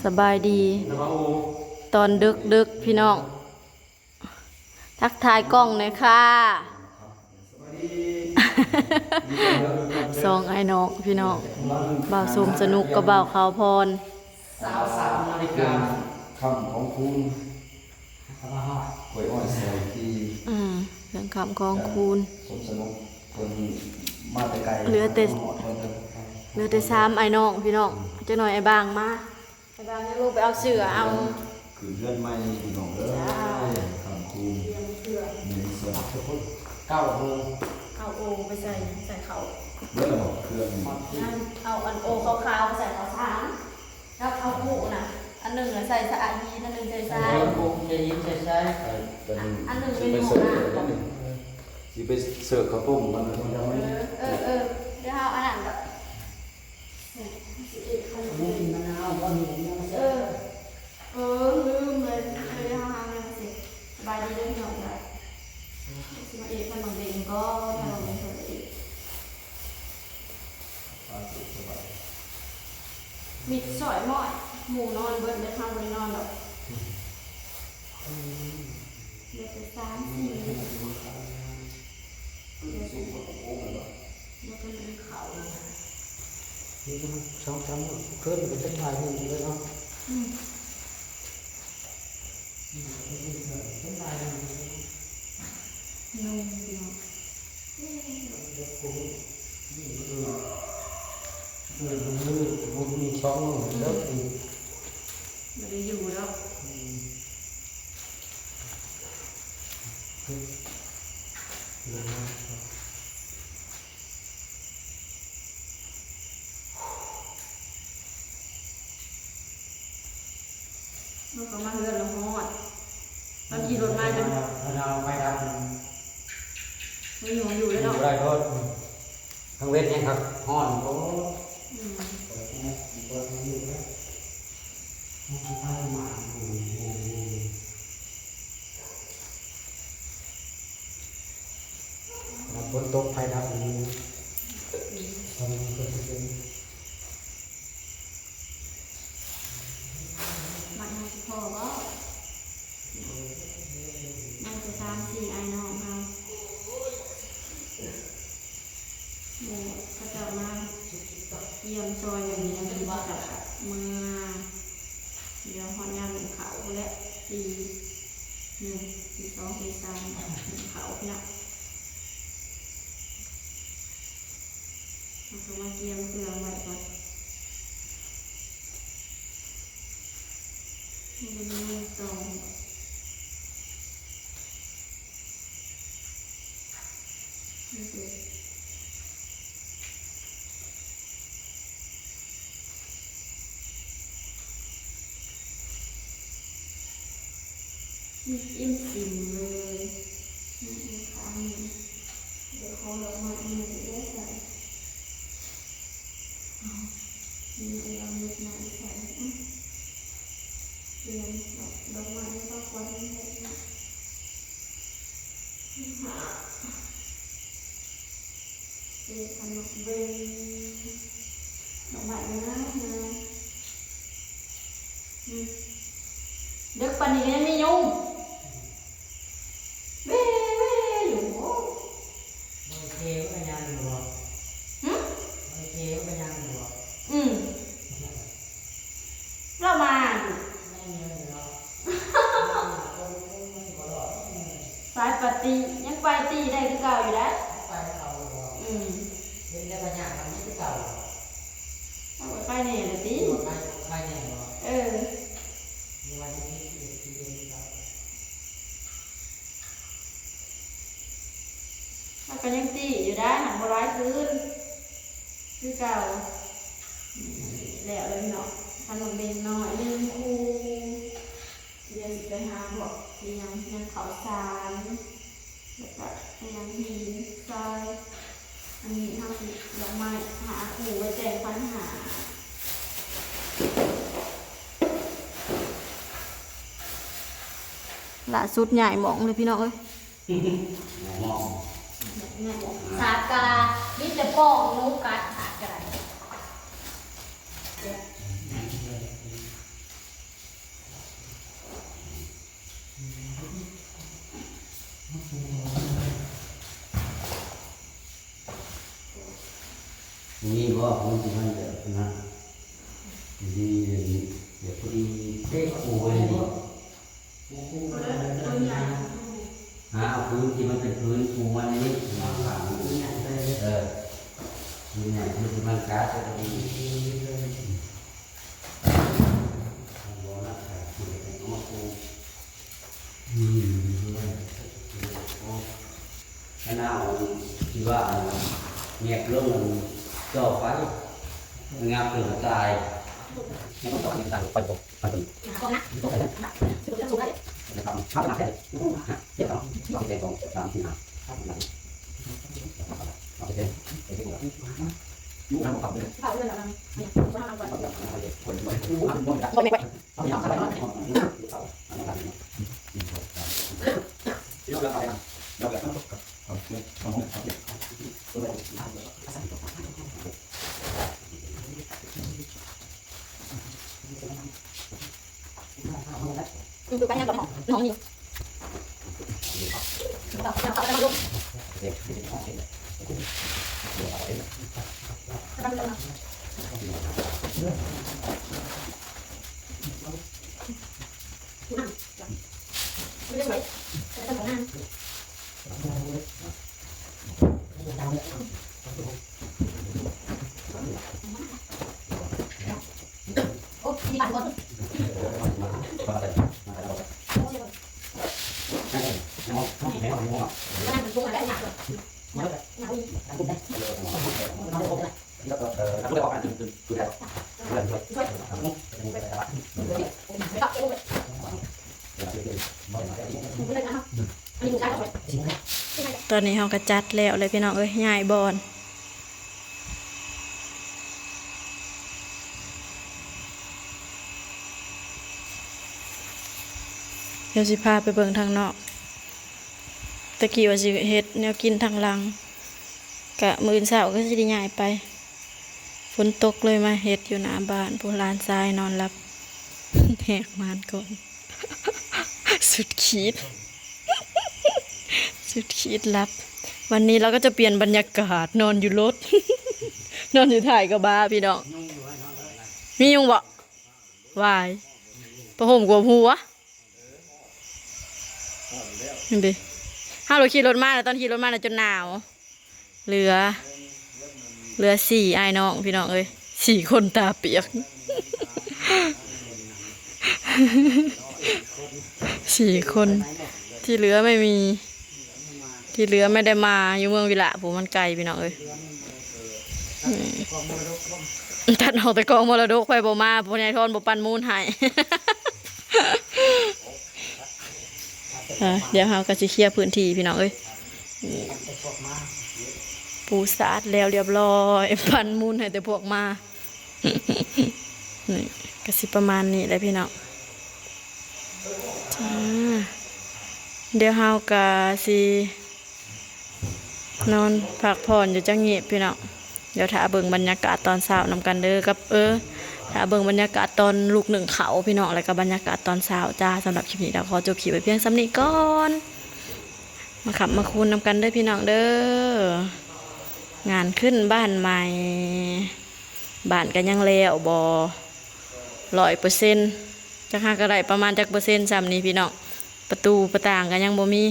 สบายดีตอนดึกพี่น้องทักทายกล้องหน่อยค่ะซองไอ้น้องพี่น้องบ่าวสมสนุกกับบ่าวขาวพรนาฬิกาคำของคุณหวยอ่อนใส่ที่เรื่องคำของคุณสมสนุกคนมาแต่ไกลเหลือแต่3ไอ้น้องพี่น้องจะหน่อยไอ้บางมาไอ้บางให้ลูกไปเอาเสือเอาคือเพื่อนไม่พี่น้องเลยคำคุณมีส่วนเอาโอไปใส่เขาเมื่อเราบอกเครื่องเอาอันโอขาวๆใส่ข้าวสารแล้วเอาผูนะอันหนึ่งใส่สะอาดยีอันหนึ่งใส่ทรายอันหนึ่งเป็นหมูนะสิไปเสิร์ฟข้าวต้มมันยังไม่เดี๋ยวเอาอันนั้นแบบลืมเลยเดี๋ยวเอาอันนั้นสิสบายดีด้วยพี่น้องเลยสิมาเอกขนมเด็กก็ขนมเด็กคนเอกมีสอยหม้อหมูนอนเบิ้ลได้ข้าวบริโนอนหรอกเด็กจะ3-4แล้วก็มีเขานี่ก็สองสามเคลื่อนเป็นเส้นทางหนึ่งเลยเนาะเส้นทางหนึ่งนุ่มเนาะมันมีช่องแล้วไม่ได้อยู่แล้วมันก็มาเฮือนละฮอดตอนขี่รถมาจนเราไปดับไม่อยู่แล้วเนาะได้ก็ทั้งเวทเนี่ยครับห่อนโอ้ฝนตกไฟดับนี้ตอนนี้ก็จะเป็นมันพอว่ามันจะ3-4ไอ้น้องเราเขาจะมาเยี่ยมซอยอย่างนี้เป็นว่ากับเมื่อเดี๋ยวหอนยามหนึ่งเขาและ4-1 4-2 4-3เขาเนี่ยมันก็มาเกี่ยมเครื่องไว้ก่อนมันมีตรงอิ่มสิ่งเลยข้างนี้เดี๋ยวเขาลงมาอีกได้ใส่มีเราเล็กน้อยใส่เรียนดอกไม้ก็ควรให้นะเด็กขนมเบนดอกไม้นะเด็กปันนี้มียุ่งเว้อยู่มันเที่ยวไปยังหรอมันเที่ยวไปยังหรอเรามาไม่เงี้ยหรอสายปฏิยังไปตีได้ที่เก่าอยู่แล้วไปเขาเล่นได้บางอย่างทำนี่ที่เก่าไปเนี่ยเลยตีไปเนี่ยหรอมีวันที่เล่นที่เก่าแล้วก็ยังตีอยู่ได้หันมาร้ายคืนที่เก่าแล้วเลยเนาะขนมเบนน้อยลืมครูเรียนไปหาบอกเรียนเขาสารแล้วก็ยังหินทรายอันนี้ทำดอกไม้หาครูไว้แจ้งปัญหาล่าสุดใหญ่หมองเลยพี่น้องเอ้ยสาดกาดิแต่ป้องนุกัดสาดกา ว่าผมที่มันแบบนะดีเดี๋ยวพอดีเด็กโอ้ยนี่หาพื้นที่มันเป็นพื้นปูวันนี้มาขังพื้นใหญ่ที่มันก๊าซจะดีร้อนนะแต่คือเป็นเอามาปูขณะที่ว่าเงียบเรื่องจ่อไฟงานเปลือกตายไม่ต้องต่อที่ต่างไปบอกไปถึงต้องไปนะครับชอบหนักเลยเจ็บต่อเอาไปเจ็บตรงตามที่หาเอาไปเจ็บไปเจ็บหัวยุ่งน้ำขับเลยคนไม่ไปเอาอย่างไรเดี๋ยวเราไปกันเดี๋ยวเราไปดูกันยังกับน้องอยู่โอ้ยบ้านคน ตอนนี้เขาก็จัดแล้วเลยพี่น้องเอ้ยย้ายบอนเดี๋ยวสิพาไปเบิ่งทางนอกตะกี้ว่าสิเฮ็ดแนวกินทางหลังกะมื้อเช้าก็สิได้ย้ายไปฝนตกเลยมาเฮ็ดอยู่หน้าบ้านผู้หลานชายนอนหลับ แหกม่านก่อน สุดขีด สุดขีดลับ วันนี้เราก็จะเปลี่ยนบรรยากาศนอนอยู่รถ นอนอยู่ถ่ายกระบะพี่น้องมียุงบ่วายประห่มกว่าหัวเห็นดิถ้าเราขี่รถมาแล้วตอนขี่รถมาแล้วจนหนาวเหลือ4อ้ายน้องพี่น้องเอ้ย4คนตาเปียก 4 คนที่เหลือไม่มีที่เหลือไม่ได้มาอยู่เมืองวิละผมมันไกลพี่น้องเอ้ยตัดออกแต่กองมรดกไปบ่มาพญายทอนบ่ปันมูลให้ เดี๋ยวเราก็จะเคลียร์พื้นที่พี่น้องเอ้ยปูสาดแล้วเรียบร้อยปันมูลให้แต่พวกมา นี่ก็สิประมาณนี้แหละพี่น้องเดี๋ยวเราก็สินอนพักผ่อนอยู่จังเงียบพี่น้องเดี๋ยวถ้าเบิ่งบรรยากาศตอนเช้านำกันเด้อกับถ้าเบิ่งบรรยากาศตอนลูกหนึ่งเขาพี่น้องแล้วก็บรรยากาศตอนเช้าจ้าสำหรับคลิปนี้เราขอจบคลิปไว้เพียงซ้ำนี้ก่อนมาขับมาคูนนำกันเด้อพี่น้องเด้องานขึ้นบ้านใหม่บ้านกันยังแล้วบ่100%จักหาก็ได้ประมาณจักเปอร์เซ็นต์ซ้ำนี้พี่น้องประตูประต่างกันยังบ่มี